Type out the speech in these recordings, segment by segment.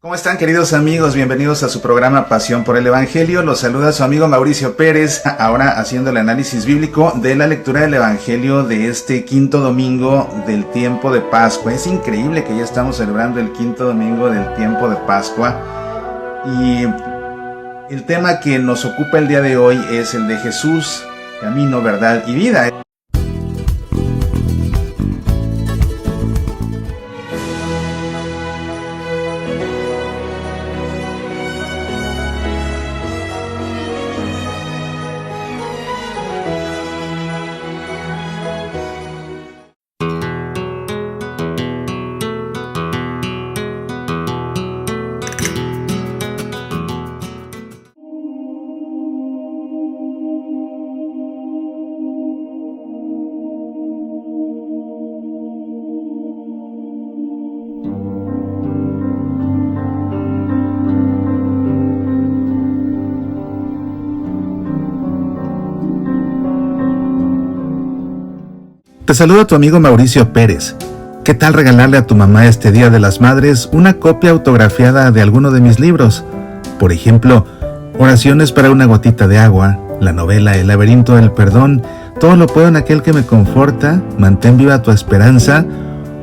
¿Cómo están, queridos amigos? Bienvenidos a su programa Pasión por el Evangelio. Los saluda su amigo Mauricio Pérez, ahora haciendo el análisis bíblico de la lectura del Evangelio de este quinto domingo del tiempo de Pascua. Es increíble que ya estamos celebrando el quinto domingo del tiempo de Pascua. Y el tema que nos ocupa el día de hoy es el de Jesús, camino, verdad y vida. Te saluda tu amigo Mauricio Pérez. ¿Qué tal regalarle a tu mamá este Día de las Madres una copia autografiada de alguno de mis libros? Por ejemplo, Oraciones para una gotita de agua, la novela El laberinto del perdón, Todo lo puedo en aquel que me conforta, Mantén viva tu esperanza,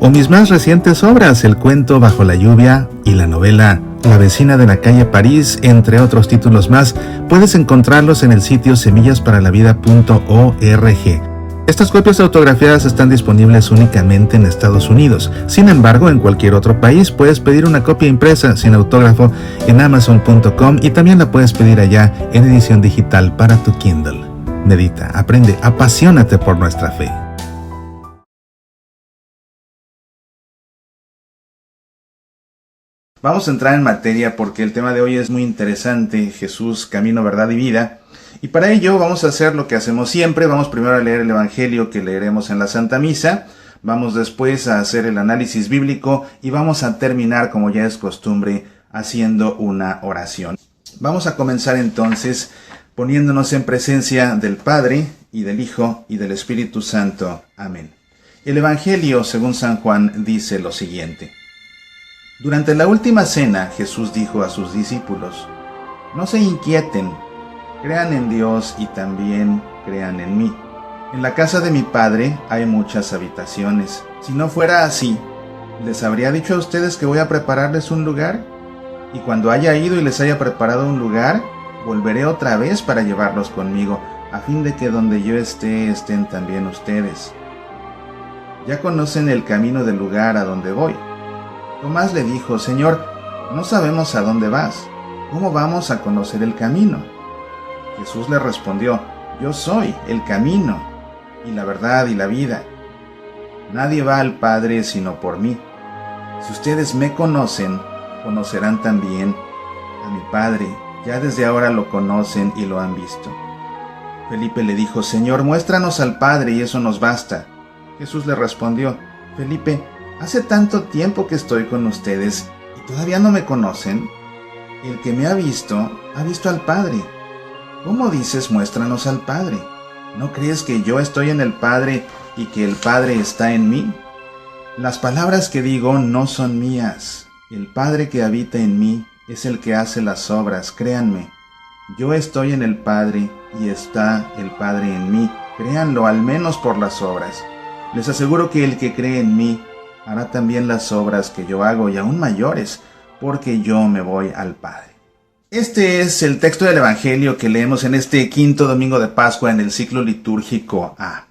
o mis más recientes obras, el cuento Bajo la lluvia y la novela La vecina de la calle París, entre otros títulos más. Puedes encontrarlos en el sitio semillasparalavida.org. Estas copias autografiadas están disponibles únicamente en Estados Unidos. Sin embargo, en cualquier otro país puedes pedir una copia impresa sin autógrafo en Amazon.com y también la puedes pedir allá en edición digital para tu Kindle. Medita, aprende, apasionate por nuestra fe. Vamos a entrar en materia porque el tema de hoy es muy interesante: Jesús, camino, verdad y vida. Y para ello vamos a hacer lo que hacemos siempre. Vamos primero a leer el Evangelio que leeremos en la Santa Misa. Vamos después a hacer el análisis bíblico y vamos a terminar, como ya es costumbre, haciendo una oración. Vamos a comenzar entonces poniéndonos en presencia del Padre y del Hijo y del Espíritu Santo. Amén. El Evangelio, según San Juan, dice lo siguiente. Durante la última cena, Jesús dijo a sus discípulos: No se inquieten. Crean en Dios y también crean en mí. En la casa de mi Padre hay muchas habitaciones. Si no fuera así, ¿les habría dicho a ustedes que voy a prepararles un lugar? Y cuando haya ido y les haya preparado un lugar, volveré otra vez para llevarlos conmigo, a fin de que donde yo esté, estén también ustedes. Ya conocen el camino del lugar a donde voy. Tomás le dijo: Señor, no sabemos a dónde vas. ¿Cómo vamos a conocer el camino? Jesús le respondió: Yo soy el camino, y la verdad y la vida. Nadie va al Padre sino por mí. Si ustedes me conocen, conocerán también a mi Padre. Ya desde ahora lo conocen y lo han visto. Felipe le dijo: Señor, muéstranos al Padre y eso nos basta. Jesús le respondió: Felipe, hace tanto tiempo que estoy con ustedes y todavía no me conocen. El que me ha visto al Padre. ¿Cómo dices, muéstranos al Padre? ¿No crees que yo estoy en el Padre y que el Padre está en mí? Las palabras que digo no son mías. El Padre que habita en mí es el que hace las obras, créanme. Yo estoy en el Padre y está el Padre en mí. Créanlo al menos por las obras. Les aseguro que el que cree en mí hará también las obras que yo hago y aún mayores, porque yo me voy al Padre. Este es el texto del Evangelio que leemos en este quinto domingo de Pascua en el ciclo litúrgico A.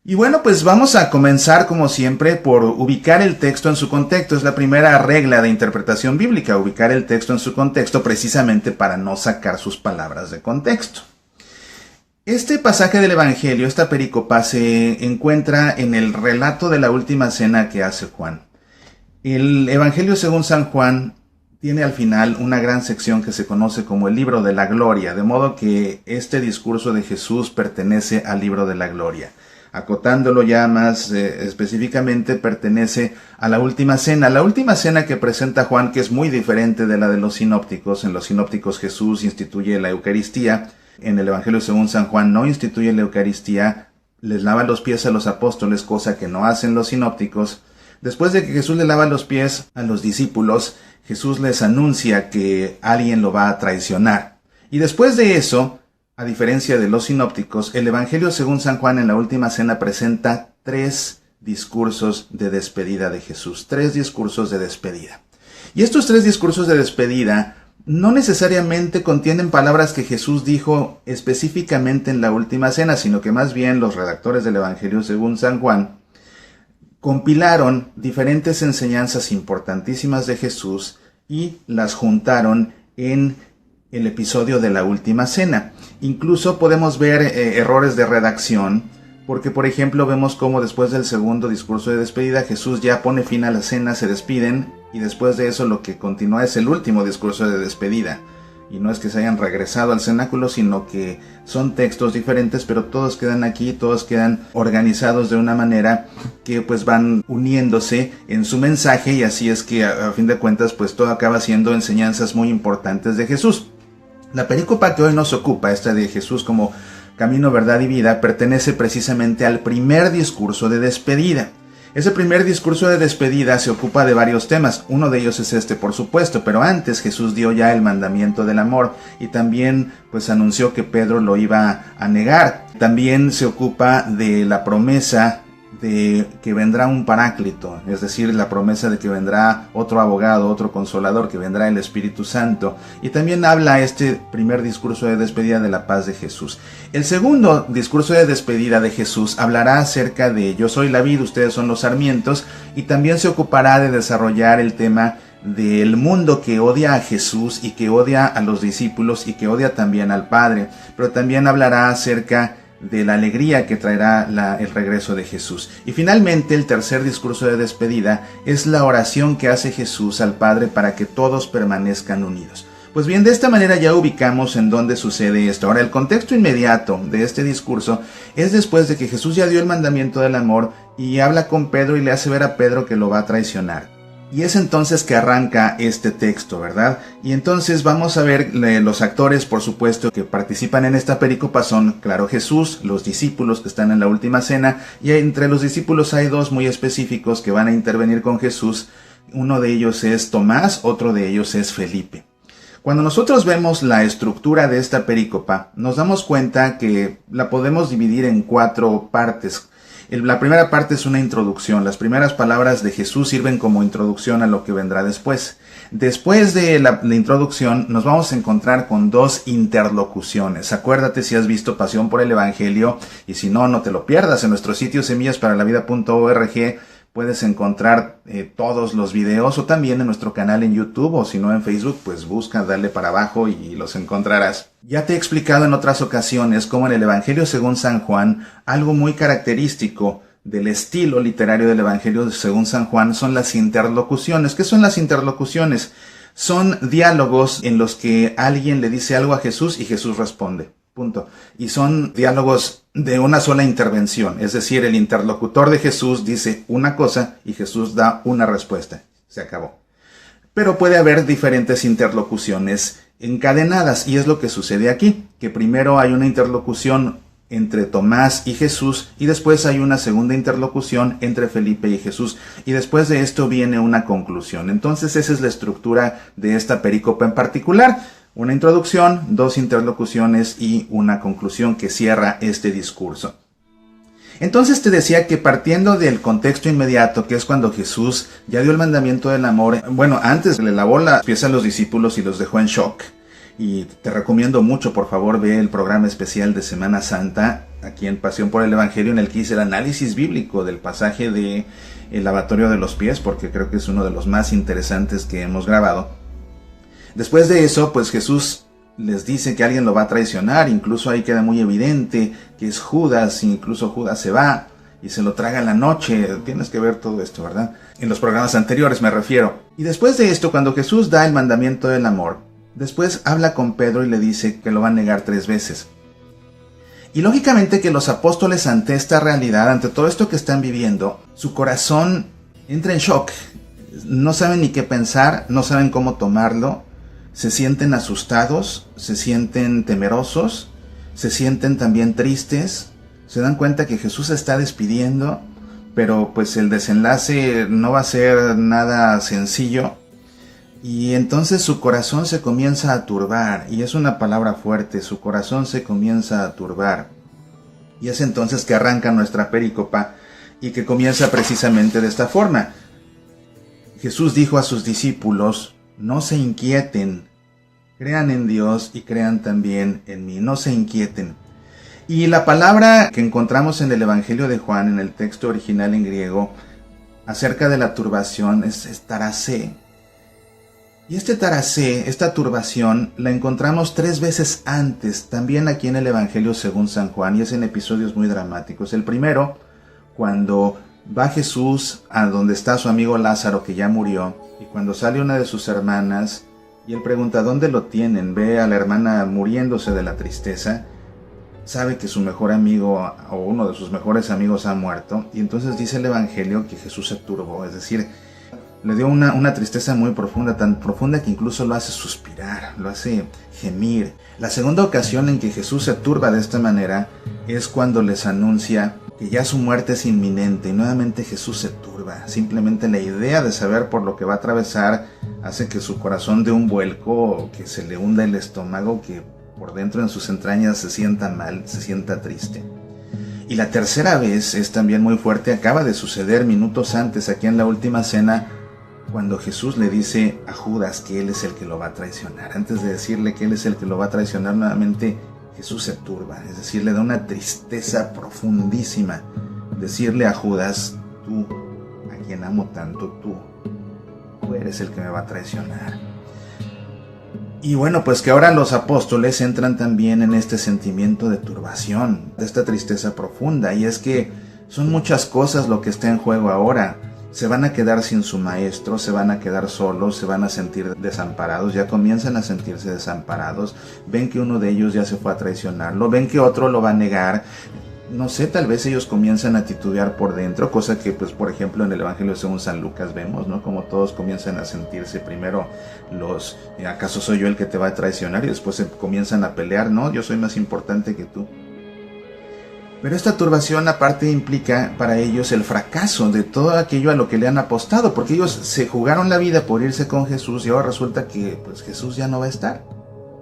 Y bueno, pues vamos a comenzar como siempre por ubicar el texto en su contexto. Es la primera regla de interpretación bíblica, ubicar el texto en su contexto precisamente para no sacar sus palabras de contexto. Este pasaje del Evangelio, esta pericopa, se encuentra en el relato de la última cena que hace Juan. El Evangelio según San Juan tiene al final una gran sección que se conoce como el libro de la gloria, de modo que este discurso de Jesús pertenece al libro de la gloria. Acotándolo ya más específicamente, pertenece a la última cena que presenta Juan, que es muy diferente de la de los sinópticos. En los sinópticos Jesús instituye la Eucaristía, en el Evangelio según San Juan no instituye la Eucaristía, les lava los pies a los apóstoles, cosa que no hacen los sinópticos. Después de que Jesús le lava los pies a los discípulos, Jesús les anuncia que alguien lo va a traicionar. Y después de eso, a diferencia de los sinópticos, el Evangelio según San Juan en la última cena presenta 3 discursos de despedida de Jesús. 3 discursos de despedida. Y estos 3 discursos de despedida no necesariamente contienen palabras que Jesús dijo específicamente en la última cena, sino que más bien los redactores del Evangelio según San Juan compilaron diferentes enseñanzas importantísimas de Jesús y las juntaron en el episodio de la última cena. Incluso podemos ver errores de redacción, porque por ejemplo vemos cómo después del segundo discurso de despedida Jesús ya pone fin a la cena, se despiden, y después de eso lo que continúa es el último discurso de despedida. Y no es que se hayan regresado al cenáculo, sino que son textos diferentes, pero todos quedan aquí, todos quedan organizados de una manera que pues van uniéndose en su mensaje, y así es que a fin de cuentas pues todo acaba siendo enseñanzas muy importantes de Jesús. La perícopa que hoy nos ocupa, esta de Jesús como camino, verdad y vida, pertenece precisamente al primer discurso de despedida. Ese primer discurso de despedida se ocupa de varios temas. Uno de ellos es este, por supuesto, pero antes Jesús dio ya el mandamiento del amor y también pues anunció que Pedro lo iba a negar. También se ocupa de la promesa de que vendrá un paráclito, es decir, la promesa de que vendrá otro abogado, otro consolador, que vendrá el Espíritu Santo. Y también habla este primer discurso de despedida de la paz de Jesús. El segundo discurso de despedida de Jesús hablará acerca de yo soy la vid, ustedes son los sarmientos, y también se ocupará de desarrollar el tema del mundo que odia a Jesús y que odia a los discípulos y que odia también al Padre. Pero también hablará acerca de la alegría que traerá el regreso de Jesús. Y finalmente el tercer discurso de despedida es la oración que hace Jesús al Padre para que todos permanezcan unidos. Pues bien, de esta manera ya ubicamos en dónde sucede esto. Ahora, el contexto inmediato de este discurso es después de que Jesús ya dio el mandamiento del amor y habla con Pedro y le hace ver a Pedro que lo va a traicionar. Y es entonces que arranca este texto, ¿verdad? Y entonces vamos a ver los actores, por supuesto, que participan en esta perícopa son, claro, Jesús, los discípulos que están en la última cena, y entre los discípulos hay 2 muy específicos que van a intervenir con Jesús. Uno de ellos es Tomás, otro de ellos es Felipe. Cuando nosotros vemos la estructura de esta perícopa, nos damos cuenta que la podemos dividir en 4 partes. La primera parte es una introducción. Las primeras palabras de Jesús sirven como introducción a lo que vendrá después. Después de la introducción nos vamos a encontrar con 2 interlocuciones. Acuérdate si has visto Pasión por el Evangelio, y si no, no te lo pierdas. En nuestro sitio semillasparalavida.org puedes encontrar todos los videos, o también en nuestro canal en YouTube, o si no en Facebook, pues busca, dale para abajo y los encontrarás. Ya te he explicado en otras ocasiones cómo en el Evangelio según San Juan, algo muy característico del estilo literario del Evangelio según San Juan son las interlocuciones. ¿Qué son las interlocuciones? Son diálogos en los que alguien le dice algo a Jesús y Jesús responde. Punto. Y son diálogos de una sola intervención, es decir, el interlocutor de Jesús dice una cosa y Jesús da una respuesta. Se acabó. Pero puede haber diferentes interlocuciones encadenadas, y es lo que sucede aquí, que primero hay una interlocución entre Tomás y Jesús, y después hay una segunda interlocución entre Felipe y Jesús, y después de esto viene una conclusión. Entonces esa es la estructura de esta perícopa en particular. Una introducción, 2 interlocuciones y una conclusión que cierra este discurso. Entonces te decía que partiendo del contexto inmediato, que es cuando Jesús ya dio el mandamiento del amor, bueno, antes le lavó los pies a los discípulos y los dejó en shock. Y te recomiendo mucho, por favor, ve el programa especial de Semana Santa, aquí en Pasión por el Evangelio, en el que hice el análisis bíblico del pasaje de el lavatorio de los pies, porque creo que es uno de los más interesantes que hemos grabado. Después de eso, pues Jesús les dice que alguien lo va a traicionar, incluso ahí queda muy evidente que es Judas, incluso Judas se va y se lo traga en la noche. Tienes que ver todo esto, ¿verdad? En los programas anteriores me refiero. Y después de esto, cuando Jesús da el mandamiento del amor, después habla con Pedro y le dice que lo va a negar 3 veces. Y lógicamente que los apóstoles ante esta realidad, ante todo esto que están viviendo, su corazón entra en shock. No saben ni qué pensar, no saben cómo tomarlo. Se sienten asustados, se sienten temerosos, se sienten también tristes, se dan cuenta que Jesús se está despidiendo, pero pues el desenlace no va a ser nada sencillo. Y entonces su corazón se comienza a turbar, y es una palabra fuerte, su corazón se comienza a turbar. Y es entonces que arranca nuestra perícopa y que comienza precisamente de esta forma. Jesús dijo a sus discípulos: no se inquieten, crean en Dios y crean también en mí, no se inquieten. Y la palabra que encontramos en el Evangelio de Juan, en el texto original en griego, acerca de la turbación es tarasé. Y este tarasé, esta turbación, la encontramos 3 veces antes, también aquí en el Evangelio según San Juan, y es en episodios muy dramáticos. El primero, cuando va Jesús a donde está su amigo Lázaro, que ya murió, y cuando sale una de sus hermanas, y él pregunta ¿dónde lo tienen? Ve a la hermana muriéndose de la tristeza, sabe que su mejor amigo, o uno de sus mejores amigos, ha muerto, y entonces dice el Evangelio que Jesús se turbó, es decir, le dio una tristeza muy profunda, tan profunda que incluso lo hace suspirar, lo hace gemir. La segunda ocasión en que Jesús se turba de esta manera es cuando les anuncia que ya su muerte es inminente, y nuevamente Jesús se turba. Simplemente la idea de saber por lo que va a atravesar hace que su corazón dé un vuelco, que se le hunda el estómago, que por dentro en sus entrañas se sienta mal, se sienta triste. Y la tercera vez es también muy fuerte, acaba de suceder minutos antes, aquí en la última cena, cuando Jesús le dice a Judas que él es el que lo va a traicionar. Antes de decirle que él es el que lo va a traicionar, nuevamente Jesús se turba, es decir, le da una tristeza profundísima decirle a Judas: tú, a quien amo tanto, tú eres el que me va a traicionar. Y bueno, pues que ahora los apóstoles entran también en este sentimiento de turbación, de esta tristeza profunda, y es que son muchas cosas lo que está en juego ahora. Se van a quedar sin su maestro, se van a quedar solos, se van a sentir desamparados, ya comienzan a sentirse desamparados, ven que uno de ellos ya se fue a traicionarlo, ven que otro lo va a negar, no sé, tal vez ellos comienzan a titubear por dentro, cosa que pues por ejemplo en el Evangelio según San Lucas vemos, ¿no? Como todos comienzan a sentirse primero ¿acaso soy yo el que te va a traicionar? Y después se comienzan a pelear, no, yo soy más importante que tú. Pero esta turbación aparte implica para ellos el fracaso de todo aquello a lo que le han apostado, porque ellos se jugaron la vida por irse con Jesús y ahora resulta que pues Jesús ya no va a estar.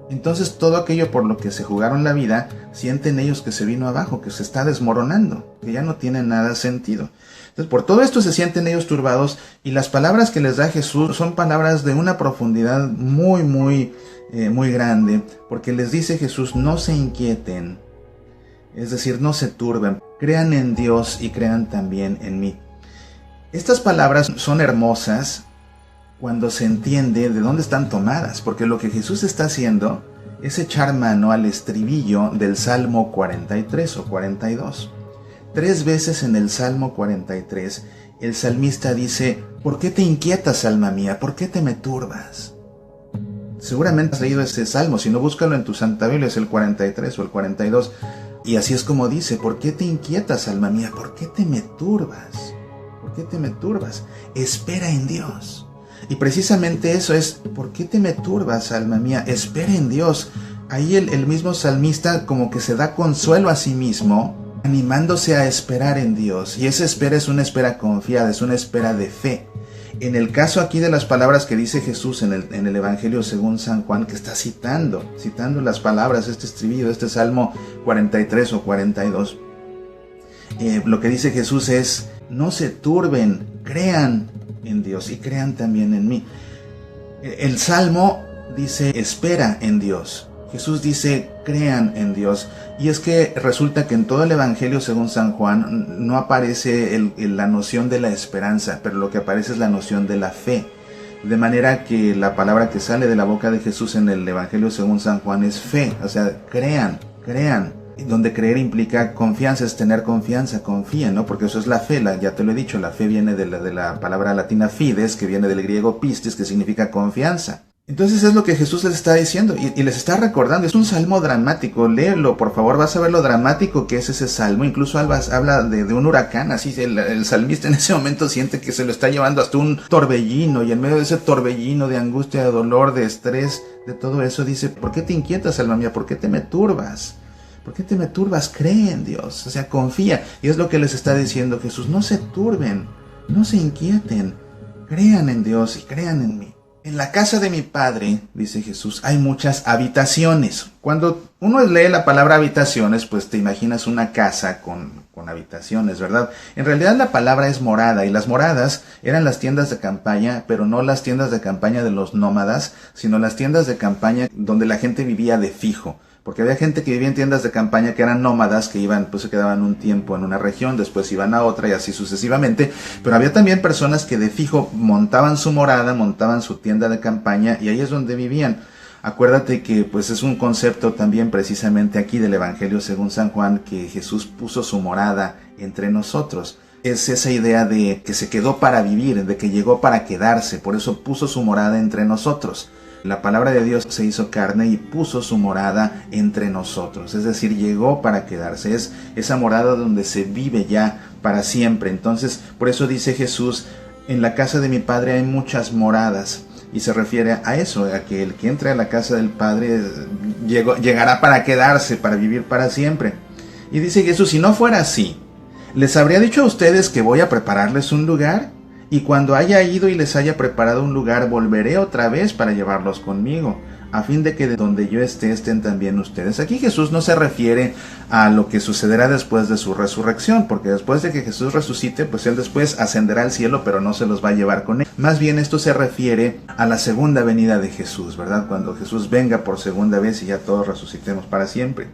Entonces todo aquello por lo que se jugaron la vida, sienten ellos que se vino abajo, que se está desmoronando, que ya no tiene nada sentido. Entonces por todo esto se sienten ellos turbados, y las palabras que les da Jesús son palabras de una profundidad muy grande, porque les dice Jesús: no se inquieten. Es decir, no se turben, crean en Dios y crean también en mí. Estas palabras son hermosas cuando se entiende de dónde están tomadas, porque lo que Jesús está haciendo es echar mano al estribillo del Salmo 43 o 42. 3 veces en el Salmo 43 el salmista dice: ¿por qué te inquietas, alma mía? ¿Por qué te me turbas? Seguramente has leído ese salmo, si no, búscalo en tu Santa Biblia, es el 43 o el 42. Y así es como dice: ¿por qué te inquietas, alma mía? ¿Por qué te me turbas? ¿Por qué te me turbas? Espera en Dios. Y precisamente eso es: ¿por qué te me turbas, alma mía? Espera en Dios. Ahí el mismo salmista como que se da consuelo a sí mismo, animándose a esperar en Dios. Y esa espera es una espera confiada, es una espera de fe. En el caso aquí de las palabras que dice Jesús en el Evangelio según San Juan, que está citando las palabras, este estribillo, este Salmo 43 o 42, lo que dice Jesús es: no se turben, crean en Dios y crean también en mí. El Salmo dice: espera en Dios. Jesús dice: crean en Dios. Y es que resulta que en todo el Evangelio según San Juan no aparece la noción de la esperanza, pero lo que aparece es la noción de la fe. De manera que la palabra que sale de la boca de Jesús en el Evangelio según San Juan es fe, o sea, crean. Donde creer implica confianza, es tener confianza, confíen, ¿no? Porque eso es la fe, ya te lo he dicho, la fe viene de la palabra latina fides, que viene del griego pistis, que significa confianza. Entonces es lo que Jesús les está diciendo y les está recordando. Es un salmo dramático, léelo por favor, vas a ver lo dramático que es ese salmo. Incluso habla de un huracán, así el salmista en ese momento siente que se lo está llevando hasta un torbellino, y en medio de ese torbellino de angustia, de dolor, de estrés, de todo eso dice: ¿por qué te inquietas, alma mía? ¿Por qué te me turbas? ¿Por qué te me turbas? Cree en Dios, o sea, confía. Y es lo que les está diciendo Jesús, no se turben, no se inquieten, crean en Dios y crean en mí. En la casa de mi Padre, dice Jesús, hay muchas habitaciones. Cuando uno lee la palabra habitaciones, pues te imaginas una casa con habitaciones, ¿verdad? En realidad la palabra es morada, y las moradas eran las tiendas de campaña, pero no las tiendas de campaña de los nómadas, sino las tiendas de campaña donde la gente vivía de fijo. Porque había gente que vivía en tiendas de campaña que eran nómadas, que iban, pues se quedaban un tiempo en una región, después iban a otra y así sucesivamente. Pero había también personas que de fijo montaban su morada, montaban su tienda de campaña y ahí es donde vivían. Acuérdate que pues es un concepto también precisamente aquí del Evangelio según San Juan, que Jesús puso su morada entre nosotros. Es esa idea de que se quedó para vivir, de que llegó para quedarse, por eso puso su morada entre nosotros. La palabra de Dios se hizo carne y puso su morada entre nosotros, es decir, llegó para quedarse, es esa morada donde se vive ya para siempre. Entonces, por eso dice Jesús, en la casa de mi Padre hay muchas moradas, y se refiere a eso, a que el que entre a la casa del Padre llegará para quedarse, para vivir para siempre. Y dice Jesús, si no fuera así, ¿les habría dicho a ustedes que voy a prepararles un lugar? Y cuando haya ido y les haya preparado un lugar, volveré otra vez para llevarlos conmigo, a fin de que de donde yo esté, estén también ustedes. Aquí Jesús no se refiere a lo que sucederá después de su resurrección, porque después de que Jesús resucite, pues Él después ascenderá al cielo, pero no se los va a llevar con Él. Más bien esto se refiere a la segunda venida de Jesús, ¿verdad? Cuando Jesús venga por segunda vez y ya todos resucitemos para siempre.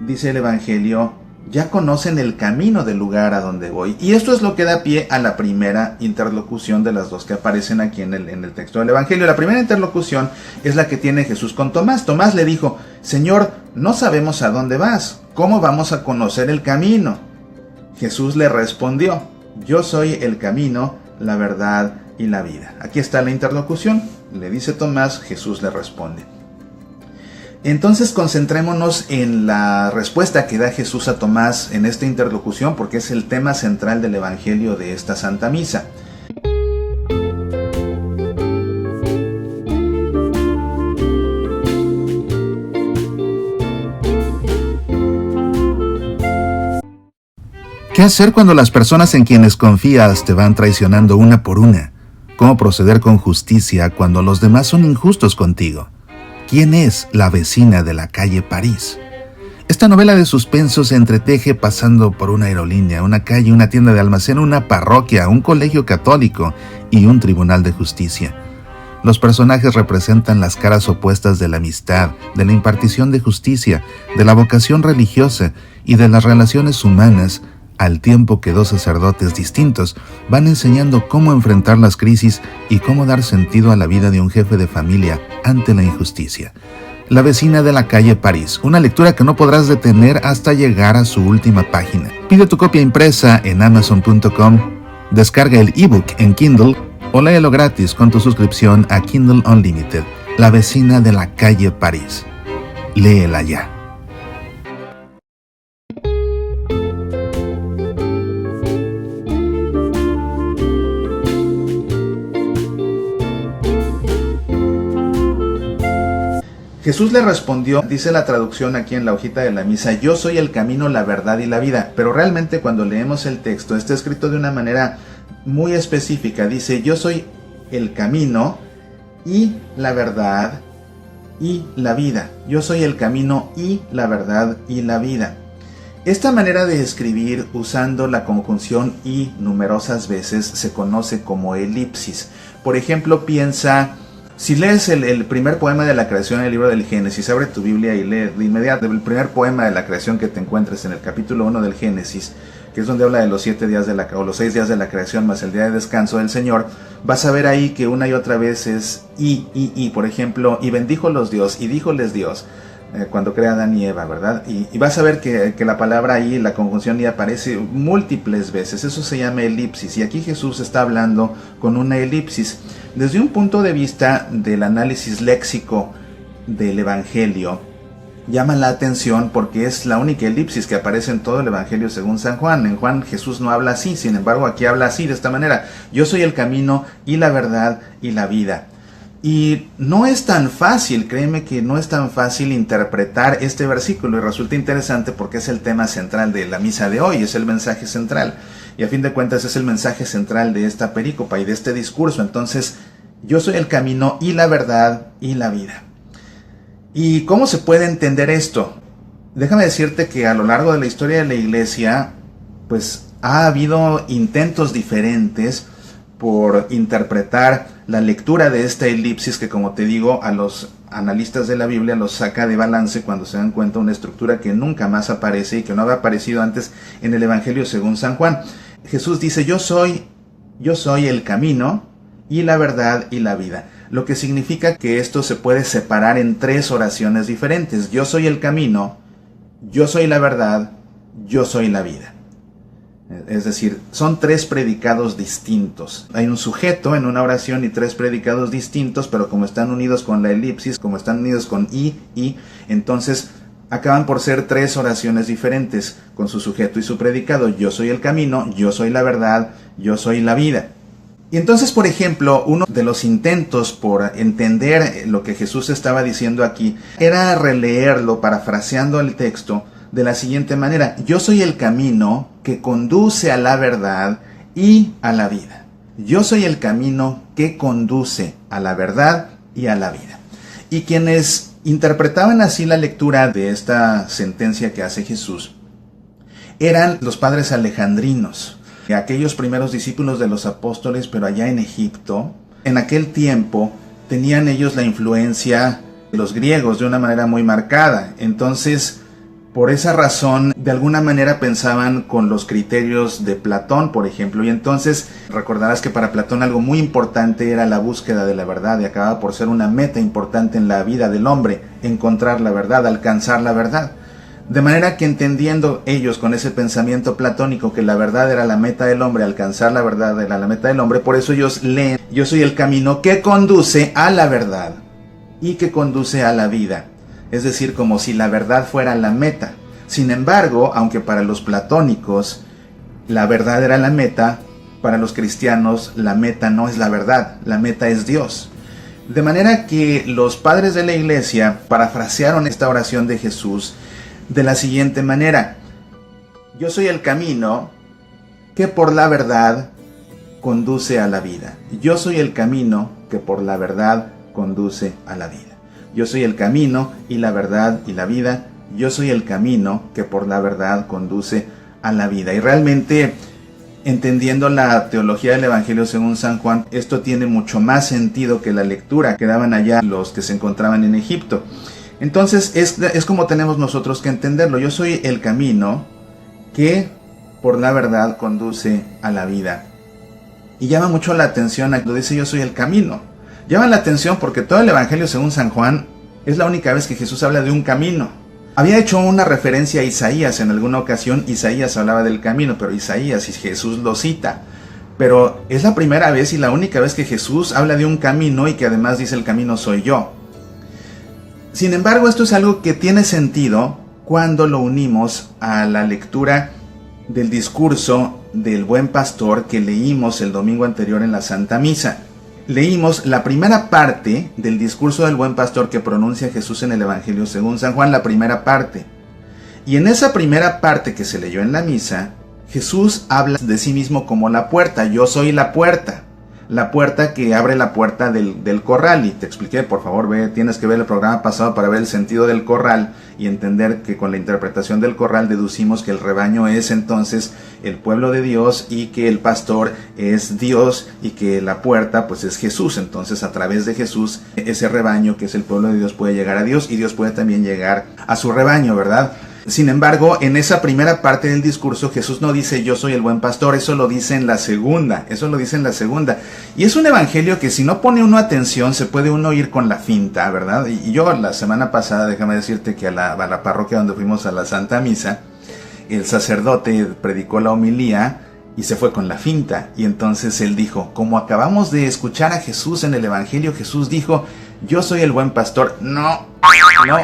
Dice el Evangelio, ya conocen el camino del lugar a donde voy. Y esto es lo que da pie a la primera interlocución de las dos que aparecen aquí en el texto del Evangelio. La primera interlocución es la que tiene Jesús con Tomás. Tomás le dijo, Señor, no sabemos a dónde vas. ¿Cómo vamos a conocer el camino? Jesús le respondió, yo soy el camino, la verdad y la vida. Aquí está la interlocución. Le dice Tomás, Jesús le responde. Entonces concentrémonos en la respuesta que da Jesús a Tomás en esta interlocución, porque es el tema central del Evangelio de esta Santa Misa. ¿Qué hacer cuando las personas en quienes confías te van traicionando una por una? ¿Cómo proceder con justicia cuando los demás son injustos contigo? ¿Quién es la vecina de la calle París? Esta novela de suspenso se entreteje pasando por una aerolínea, una calle, una tienda de almacén, una parroquia, un colegio católico y un tribunal de justicia. Los personajes representan las caras opuestas de la amistad, de la impartición de justicia, de la vocación religiosa y de las relaciones humanas, al tiempo que dos sacerdotes distintos van enseñando cómo enfrentar las crisis y cómo dar sentido a la vida de un jefe de familia ante la injusticia. La vecina de la calle París, una lectura que no podrás detener hasta llegar a su última página. Pide tu copia impresa en amazon.com, descarga el ebook en Kindle o léelo gratis con tu suscripción a Kindle Unlimited. La vecina de la calle París. Léela ya. Jesús le respondió, dice la traducción aquí en la hojita de la misa, yo soy el camino, la verdad y la vida. Pero realmente cuando leemos el texto está escrito de una manera muy específica. Dice, yo soy el camino y la verdad y la vida. Yo soy el camino y la verdad y la vida. Esta manera de escribir usando la conjunción y numerosas veces se conoce como elipsis. Por ejemplo, piensa... Si lees el primer poema de la creación en el libro del Génesis, abre tu Biblia y lee de inmediato el primer poema de la creación que te encuentres en el capítulo 1 del Génesis, que es donde habla de los 7 días o los 6 días de la creación más el día de descanso del Señor, vas a ver ahí que una y otra vez es y, por ejemplo, y bendíjolos Dios, y díjoles Dios, cuando crea Adán y Eva, ¿verdad? Y vas a ver que la palabra y, la conjunción y aparece múltiples veces, eso se llama elipsis, y aquí Jesús está hablando con una elipsis. Desde un punto de vista del análisis léxico del Evangelio, llama la atención porque es la única elipsis que aparece en todo el Evangelio según San Juan. En Juan Jesús no habla así, sin embargo aquí habla así, de esta manera. Yo soy el camino y la verdad y la vida. Y no es tan fácil, créeme que no es tan fácil interpretar este versículo, y resulta interesante porque es el tema central de la misa de hoy, es el mensaje central, y a fin de cuentas es el mensaje central de esta perícopa y de este discurso. Entonces, yo soy el camino y la verdad y la vida. ¿Y cómo se puede entender esto? Déjame decirte que a lo largo de la historia de la Iglesia, pues ha habido intentos diferentes por interpretar la lectura de esta elipsis que, como te digo, a los analistas de la Biblia los saca de balance cuando se dan cuenta una estructura que nunca más aparece y que no había aparecido antes en el Evangelio según San Juan. Jesús dice, yo soy el camino y la verdad y la vida, lo que significa que esto se puede separar en tres oraciones diferentes. Yo soy el camino, yo soy la verdad, yo soy la vida. Es decir, son tres predicados distintos. Hay un sujeto en una oración y tres predicados distintos, pero como están unidos con la elipsis, como están unidos con y, entonces acaban por ser tres oraciones diferentes, con su sujeto y su predicado. Yo soy el camino, yo soy la verdad, yo soy la vida. Y entonces, por ejemplo, uno de los intentos por entender lo que Jesús estaba diciendo aquí era releerlo, parafraseando el texto, de la siguiente manera: yo soy el camino que conduce a la verdad y a la vida. Yo soy el camino que conduce a la verdad y a la vida. Y quienes interpretaban así la lectura de esta sentencia que hace Jesús eran los padres alejandrinos, aquellos primeros discípulos de los apóstoles, pero allá en Egipto. En aquel tiempo tenían ellos la influencia de los griegos de una manera muy marcada. Entonces, por esa razón, de alguna manera pensaban con los criterios de Platón, por ejemplo, y entonces recordarás que para Platón algo muy importante era la búsqueda de la verdad, y acababa por ser una meta importante en la vida del hombre, encontrar la verdad, alcanzar la verdad. De manera que, entendiendo ellos con ese pensamiento platónico que la verdad era la meta del hombre, alcanzar la verdad era la meta del hombre, por eso ellos leen: yo soy el camino que conduce a la verdad y que conduce a la vida. Es decir, como si la verdad fuera la meta. Sin embargo, aunque para los platónicos la verdad era la meta, para los cristianos la meta no es la verdad, la meta es Dios. De manera que los padres de la Iglesia parafrasearon esta oración de Jesús de la siguiente manera: yo soy el camino que por la verdad conduce a la vida. Yo soy el camino que por la verdad conduce a la vida. Yo soy el camino y la verdad y la vida. Yo soy el camino que por la verdad conduce a la vida. Y realmente, entendiendo la teología del Evangelio según San Juan, esto tiene mucho más sentido que la lectura que daban allá los que se encontraban en Egipto. Entonces es como tenemos nosotros que entenderlo. Yo soy el camino que por la verdad conduce a la vida. Y llama mucho la atención cuando dice yo soy el camino. Llama la atención porque todo el Evangelio según San Juan es la única vez que Jesús habla de un camino. Había hecho una referencia a Isaías en alguna ocasión. Isaías hablaba del camino, pero Isaías y Jesús lo cita. Pero es la primera vez y la única vez que Jesús habla de un camino y que además dice el camino soy yo. Sin embargo, esto es algo que tiene sentido cuando lo unimos a la lectura del discurso del buen pastor que leímos el domingo anterior en la Santa Misa. Leímos la primera parte del discurso del buen pastor que pronuncia Jesús en el Evangelio según San Juan, la primera parte. Y en esa primera parte que se leyó en la misa, Jesús habla de sí mismo como la puerta. Yo soy la puerta que abre la puerta del corral. Y te expliqué, por favor, tienes que ver el programa pasado para ver el sentido del corral y entender que con la interpretación del corral deducimos que el rebaño es entonces el pueblo de Dios y que el pastor es Dios y que la puerta pues es Jesús. Entonces, a través de Jesús, ese rebaño que es el pueblo de Dios puede llegar a Dios y Dios puede también llegar a su rebaño, ¿verdad? Sin embargo, en esa primera parte del discurso, Jesús no dice yo soy el buen pastor, eso lo dice en la segunda. Y es un evangelio que si no pone uno atención, se puede uno ir con la finta, ¿verdad? Y yo la semana pasada, déjame decirte que a la parroquia donde fuimos a la Santa Misa, el sacerdote predicó la homilía y se fue con la finta. Y entonces él dijo, como acabamos de escuchar a Jesús en el evangelio, Jesús dijo, yo soy el buen pastor. No,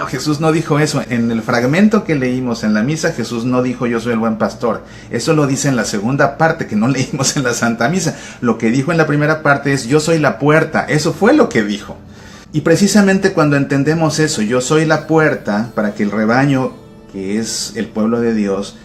Jesús no dijo eso. En el fragmento que leímos en la misa, Jesús no dijo yo soy el buen pastor. Eso lo dice en la segunda parte que no leímos en la Santa Misa. Lo que dijo en la primera parte es yo soy la puerta. Eso fue lo que dijo. Y precisamente cuando entendemos eso, yo soy la puerta para que el rebaño, que es el pueblo de Dios,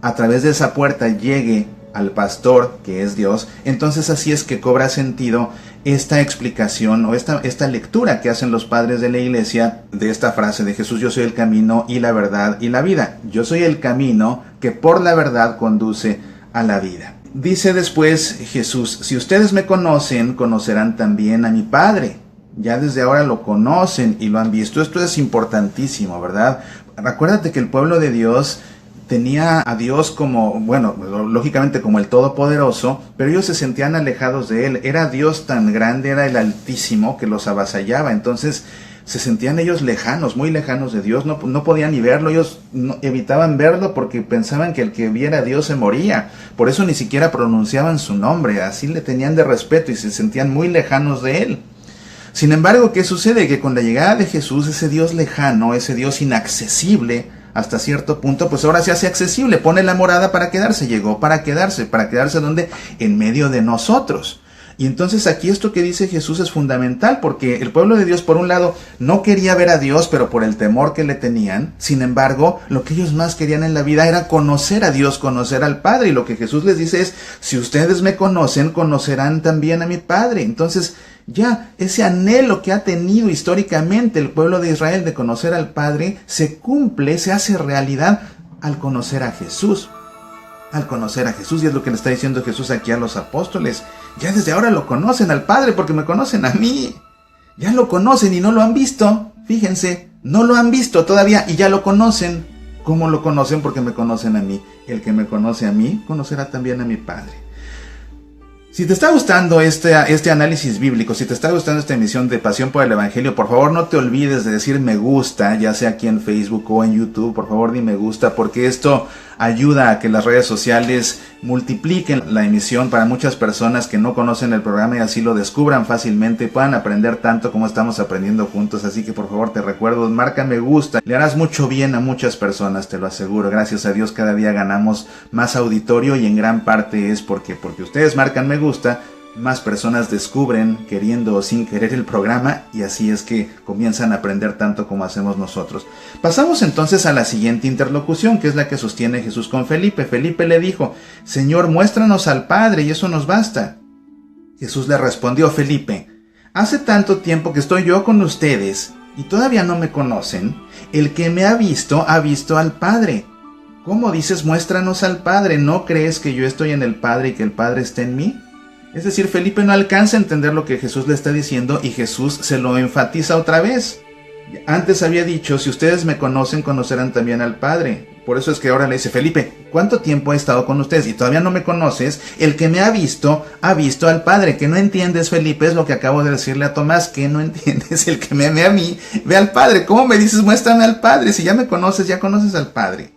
a través de esa puerta llegue al pastor, que es Dios, entonces así es que cobra sentido esta explicación o esta lectura que hacen los padres de la iglesia de esta frase de Jesús: yo soy el camino y la verdad y la vida. Yo soy el camino que por la verdad conduce a la vida. Dice después Jesús: si ustedes me conocen, conocerán también a mi Padre. Ya desde ahora lo conocen y lo han visto. Esto es importantísimo, ¿verdad? Acuérdate que el pueblo de Dios tenía a Dios como, bueno, lógicamente como el Todopoderoso, pero ellos se sentían alejados de Él. Era Dios tan grande, era el Altísimo, que los avasallaba. Entonces se sentían ellos lejanos, muy lejanos de Dios. No podían ni verlo. Ellos evitaban verlo porque pensaban que el que viera a Dios se moría. Por eso ni siquiera pronunciaban su nombre. Así le tenían de respeto y se sentían muy lejanos de Él. Sin embargo, ¿qué sucede? Que con la llegada de Jesús, ese Dios lejano, ese Dios inaccesible hasta cierto punto, pues ahora se hace accesible, pone la morada para quedarse, llegó para quedarse ¿dónde? En medio de nosotros. Y entonces aquí esto que dice Jesús es fundamental, porque el pueblo de Dios, por un lado, no quería ver a Dios, pero por el temor que le tenían. Sin embargo, lo que ellos más querían en la vida era conocer a Dios, conocer al Padre. Y lo que Jesús les dice es: si ustedes me conocen, conocerán también a mi Padre. Entonces, ya ese anhelo que ha tenido históricamente el pueblo de Israel de conocer al Padre se cumple, se hace realidad al conocer a Jesús. Al conocer a Jesús, y es lo que le está diciendo Jesús aquí a los apóstoles: ya desde ahora lo conocen al Padre porque me conocen a mí. Ya lo conocen y no lo han visto. Fíjense, no lo han visto todavía y ya lo conocen. ¿Cómo lo conocen? Porque me conocen a mí. El que me conoce a mí, conocerá también a mi Padre. Si te está gustando este análisis bíblico, si te está gustando esta emisión de Pasión por el Evangelio, por favor no te olvides de decir me gusta, ya sea aquí en Facebook o en YouTube. Por favor di me gusta, porque esto ayuda a que las redes sociales multipliquen la emisión para muchas personas que no conocen el programa y así lo descubran fácilmente y puedan aprender tanto como estamos aprendiendo juntos. Así que por favor te recuerdo, marca me gusta, le harás mucho bien a muchas personas, te lo aseguro. Gracias a Dios cada día ganamos más auditorio y en gran parte es porque ustedes marcan me gusta, más personas descubren, queriendo o sin querer, el programa, y así es que comienzan a aprender tanto como hacemos nosotros. Pasamos entonces a la siguiente interlocución, que es la que sostiene Jesús con Felipe. Felipe le dijo: Señor, muéstranos al Padre y eso nos basta. Jesús le respondió: Felipe, hace tanto tiempo que estoy yo con ustedes y todavía no me conocen. El que me ha visto al Padre. ¿Cómo dices muéstranos al Padre? ¿No crees que yo estoy en el Padre y que el Padre está en mí? Es decir, Felipe no alcanza a entender lo que Jesús le está diciendo y Jesús se lo enfatiza otra vez. Antes había dicho: si ustedes me conocen, conocerán también al Padre. Por eso es que ahora le dice: Felipe, ¿cuánto tiempo he estado con ustedes y todavía no me conoces? El que me ha visto al Padre. ¿Que no entiendes, Felipe? Es lo que acabo de decirle a Tomás. ¿Que no entiendes? El que me ve a mí, ve al Padre. ¿Cómo me dices muéstrame al Padre? Si ya me conoces, ya conoces al Padre.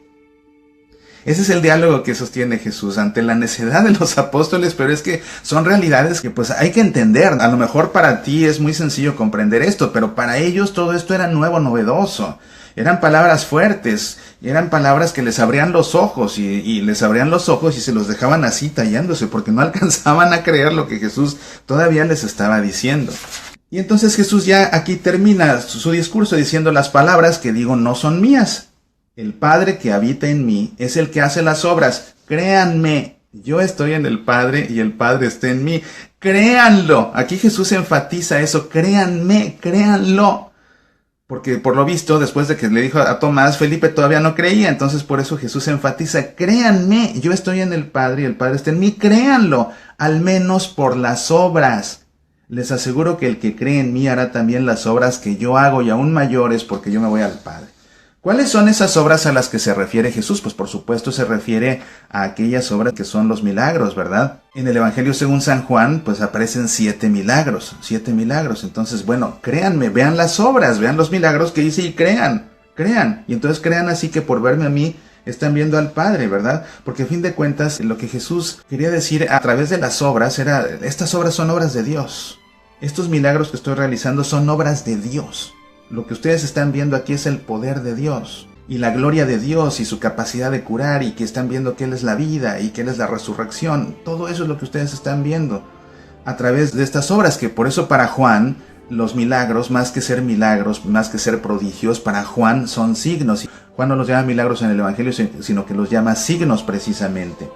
Ese es el diálogo que sostiene Jesús ante la necedad de los apóstoles, pero es que son realidades que pues hay que entender. A lo mejor para ti es muy sencillo comprender esto, pero para ellos todo esto era nuevo, novedoso. Eran palabras fuertes, eran palabras que les abrían los ojos y les abrían los ojos y se los dejaban así tallándose porque no alcanzaban a creer lo que Jesús todavía les estaba diciendo. Y entonces Jesús ya aquí termina su discurso diciendo: las palabras que digo no son mías. El Padre que habita en mí es el que hace las obras. Créanme, yo estoy en el Padre y el Padre está en mí. Créanlo. Aquí Jesús enfatiza eso. Créanme, créanlo. Porque por lo visto, después de que le dijo a Tomás, Felipe todavía no creía. Entonces por eso Jesús enfatiza: créanme, yo estoy en el Padre y el Padre está en mí. Créanlo, al menos por las obras. Les aseguro que el que cree en mí hará también las obras que yo hago y aún mayores, porque yo me voy al Padre. ¿Cuáles son esas obras a las que se refiere Jesús? Pues por supuesto se refiere a aquellas obras que son los milagros, ¿verdad? En el Evangelio según San Juan, pues aparecen 7 milagros. Entonces, bueno, créanme, vean las obras, vean los milagros que hice y crean. Y entonces crean así que por verme a mí están viendo al Padre, ¿verdad? Porque a fin de cuentas, lo que Jesús quería decir a través de las obras era: estas obras son obras de Dios. Estos milagros que estoy realizando son obras de Dios. Lo que ustedes están viendo aquí es el poder de Dios y la gloria de Dios y su capacidad de curar, y que están viendo que Él es la vida y que Él es la resurrección. Todo eso es lo que ustedes están viendo a través de estas obras, que por eso para Juan los milagros, más que ser milagros, más que ser prodigios, para Juan son signos. Juan no los llama milagros en el Evangelio, sino que los llama signos precisamente.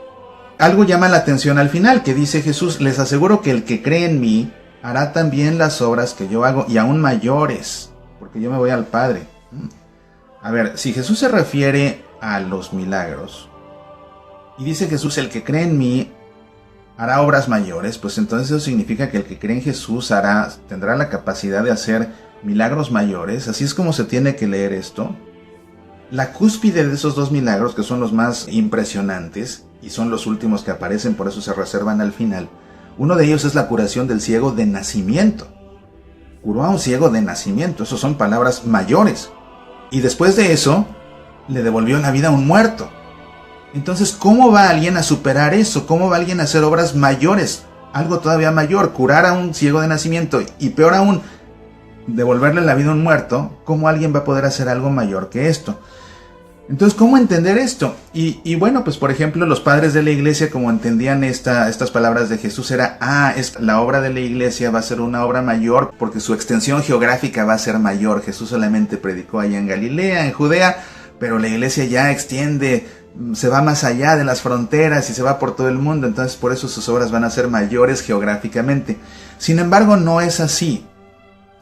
Algo llama la atención al final, que dice Jesús: les aseguro que el que cree en mí hará también las obras que yo hago, y aún mayores, porque yo me voy al Padre. A ver, si Jesús se refiere a los milagros, y dice Jesús: el que cree en mí hará obras mayores, pues entonces eso significa que el que cree en Jesús tendrá la capacidad de hacer milagros mayores. Así es como se tiene que leer esto. La cúspide de esos dos milagros, que son los más impresionantes y son los últimos que aparecen, por eso se reservan al final, uno de ellos es la curación del ciego de nacimiento. Curó a un ciego de nacimiento, eso son palabras mayores. Y después de eso, le devolvió la vida a un muerto. Entonces, ¿cómo va alguien a superar eso? ¿Cómo va alguien a hacer obras mayores? Algo todavía mayor, curar a un ciego de nacimiento, y peor aún, devolverle la vida a un muerto. ¿Cómo alguien va a poder hacer algo mayor que esto? Entonces, ¿cómo entender esto? Y bueno, pues por ejemplo, los padres de la iglesia, como entendían estas palabras de Jesús, era: la obra de la iglesia va a ser una obra mayor porque su extensión geográfica va a ser mayor. Jesús solamente predicó allá en Galilea, en Judea, pero la iglesia ya extiende, se va más allá de las fronteras y se va por todo el mundo. Entonces, por eso sus obras van a ser mayores geográficamente. Sin embargo, no es así.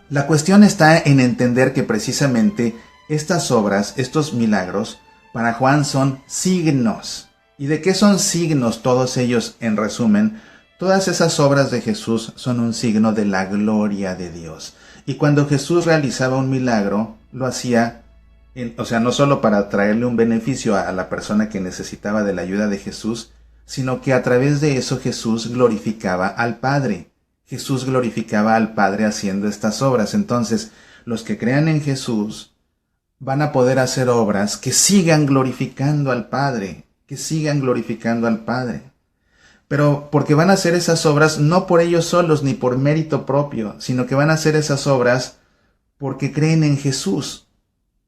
La cuestión está en entender que precisamente estas obras, estos milagros, para Juan son signos. ¿Y de qué son signos todos ellos en resumen? Todas esas obras de Jesús son un signo de la gloria de Dios. Y cuando Jesús realizaba un milagro, lo hacía, no solo para traerle un beneficio a la persona que necesitaba de la ayuda de Jesús, sino que a través de eso Jesús glorificaba al Padre. Jesús glorificaba al Padre haciendo estas obras. Entonces, los que crean en Jesús van a poder hacer obras que sigan glorificando al Padre, que sigan glorificando al Padre. Pero porque van a hacer esas obras no por ellos solos ni por mérito propio, sino que van a hacer esas obras porque creen en Jesús.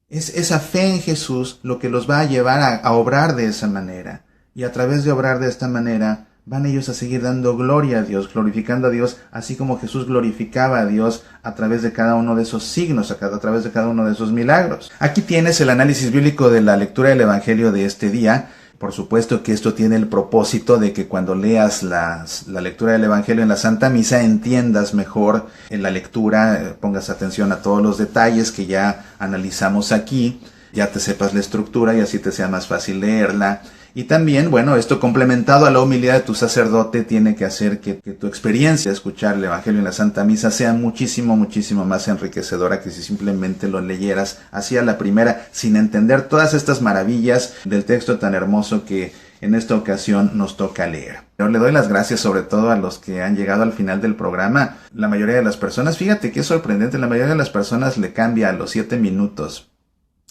Es esa fe en Jesús lo que los va a llevar a obrar de esa manera. Y a través de obrar de esta manera, van ellos a seguir dando gloria a Dios, glorificando a Dios, así como Jesús glorificaba a Dios a través de cada uno de esos signos, a través de cada uno de esos milagros. Aquí tienes el análisis bíblico de la lectura del Evangelio de este día. Por supuesto que esto tiene el propósito de que cuando leas la lectura del Evangelio en la Santa Misa entiendas mejor en la lectura, pongas atención a todos los detalles que ya analizamos aquí, ya te sepas la estructura y así te sea más fácil leerla. Y también, bueno, esto complementado a la humildad de tu sacerdote tiene que hacer que tu experiencia de escuchar el Evangelio en la Santa Misa sea muchísimo, muchísimo más enriquecedora que si simplemente lo leyeras así a la primera, sin entender todas estas maravillas del texto tan hermoso que en esta ocasión nos toca leer. Yo le doy las gracias sobre todo a los que han llegado al final del programa. La mayoría de las personas, fíjate que es sorprendente, la mayoría de las personas le cambia a los 7 minutos.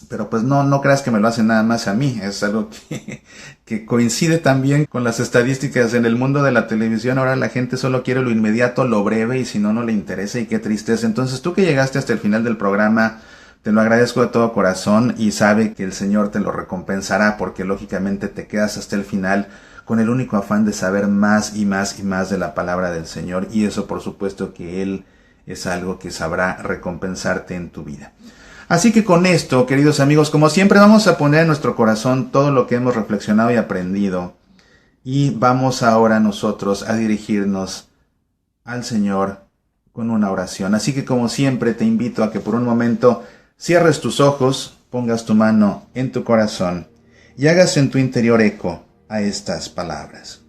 Pero pues no creas que me lo hacen nada más a mí, es algo que coincide también con las estadísticas en el mundo de la televisión. Ahora la gente solo quiere lo inmediato, lo breve, y si no le interesa, y qué tristeza. Entonces tú que llegaste hasta el final del programa, te lo agradezco de todo corazón y sabe que el Señor te lo recompensará, porque lógicamente te quedas hasta el final con el único afán de saber más y más y más de la palabra del Señor, y eso por supuesto que Él es algo que sabrá recompensarte en tu vida. Así que con esto, queridos amigos, como siempre vamos a poner en nuestro corazón todo lo que hemos reflexionado y aprendido, y vamos ahora nosotros a dirigirnos al Señor con una oración. Así que como siempre te invito a que por un momento cierres tus ojos, pongas tu mano en tu corazón y hagas en tu interior eco a estas palabras.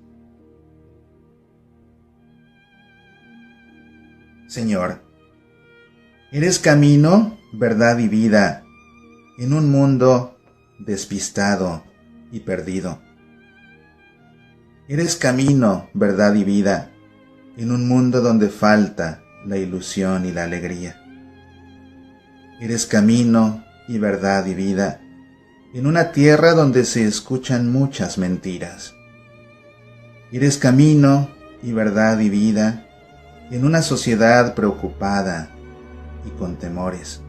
Señor, eres camino, verdad y vida en un mundo despistado y perdido. Eres camino, verdad y vida en un mundo donde falta la ilusión y la alegría. Eres camino y verdad y vida en una tierra donde se escuchan muchas mentiras. Eres camino y verdad y vida en una sociedad preocupada y con temores.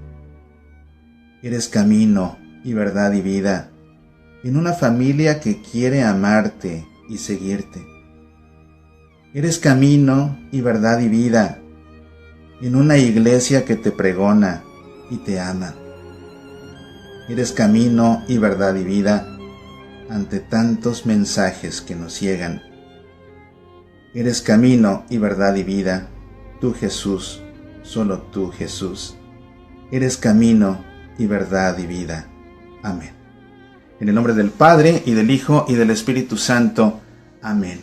Eres camino y verdad y vida en una familia que quiere amarte y seguirte. Eres camino y verdad y vida en una iglesia que te pregona y te ama. Eres camino y verdad y vida ante tantos mensajes que nos ciegan. Eres camino y verdad y vida, tú Jesús, solo tú Jesús. Eres camino y verdad y vida. Amén. En el nombre del Padre, y del Hijo, y del Espíritu Santo. Amén.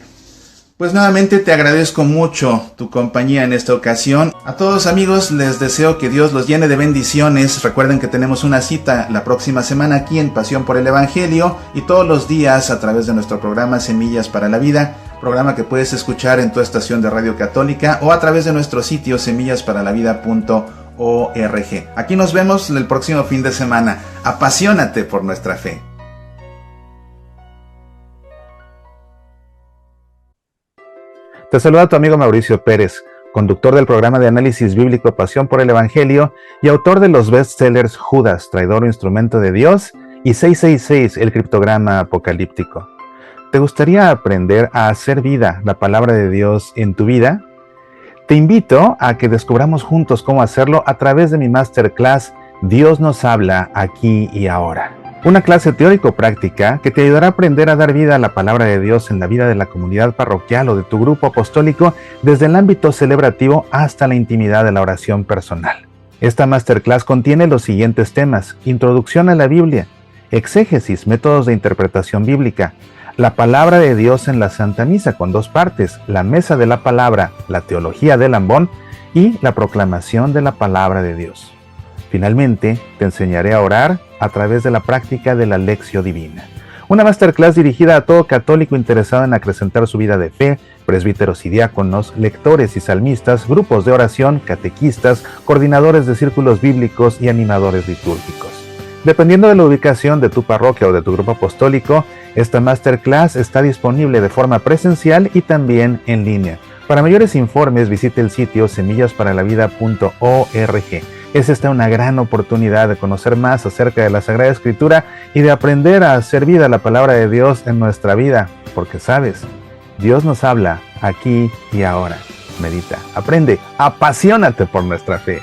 Pues nuevamente te agradezco mucho tu compañía en esta ocasión. A todos amigos les deseo que Dios los llene de bendiciones. Recuerden que tenemos una cita la próxima semana aquí en Pasión por el Evangelio y todos los días a través de nuestro programa Semillas para la Vida, programa que puedes escuchar en tu estación de radio católica o a través de nuestro sitio semillasparalavida.org. Aquí nos vemos el próximo fin de semana. Apasionate por nuestra fe. Te saluda tu amigo Mauricio Pérez, conductor del programa de análisis bíblico Pasión por el Evangelio y autor de los bestsellers Judas, traidor o instrumento de Dios, y 666, el criptograma apocalíptico. ¿Te gustaría aprender a hacer vida la palabra de Dios en tu vida? Te invito a que descubramos juntos cómo hacerlo a través de mi masterclass Dios nos habla aquí y ahora. Una clase teórico-práctica que te ayudará a aprender a dar vida a la palabra de Dios en la vida de la comunidad parroquial o de tu grupo apostólico desde el ámbito celebrativo hasta la intimidad de la oración personal. Esta masterclass contiene los siguientes temas: Introducción a la Biblia, Exégesis, métodos de interpretación bíblica, la palabra de Dios en la Santa Misa con 2 partes, la mesa de la palabra, la teología del ambón y la proclamación de la palabra de Dios. Finalmente, te enseñaré a orar a través de la práctica de la Lectio Divina. Una masterclass dirigida a todo católico interesado en acrecentar su vida de fe, presbíteros y diáconos, lectores y salmistas, grupos de oración, catequistas, coordinadores de círculos bíblicos y animadores litúrgicos. Dependiendo de la ubicación de tu parroquia o de tu grupo apostólico, esta masterclass está disponible de forma presencial y también en línea. Para mayores informes visite el sitio semillasparalavida.org. Es esta una gran oportunidad de conocer más acerca de la Sagrada Escritura y de aprender a hacer vida la palabra de Dios en nuestra vida, porque sabes, Dios nos habla aquí y ahora. Medita, aprende, apasionate por nuestra fe.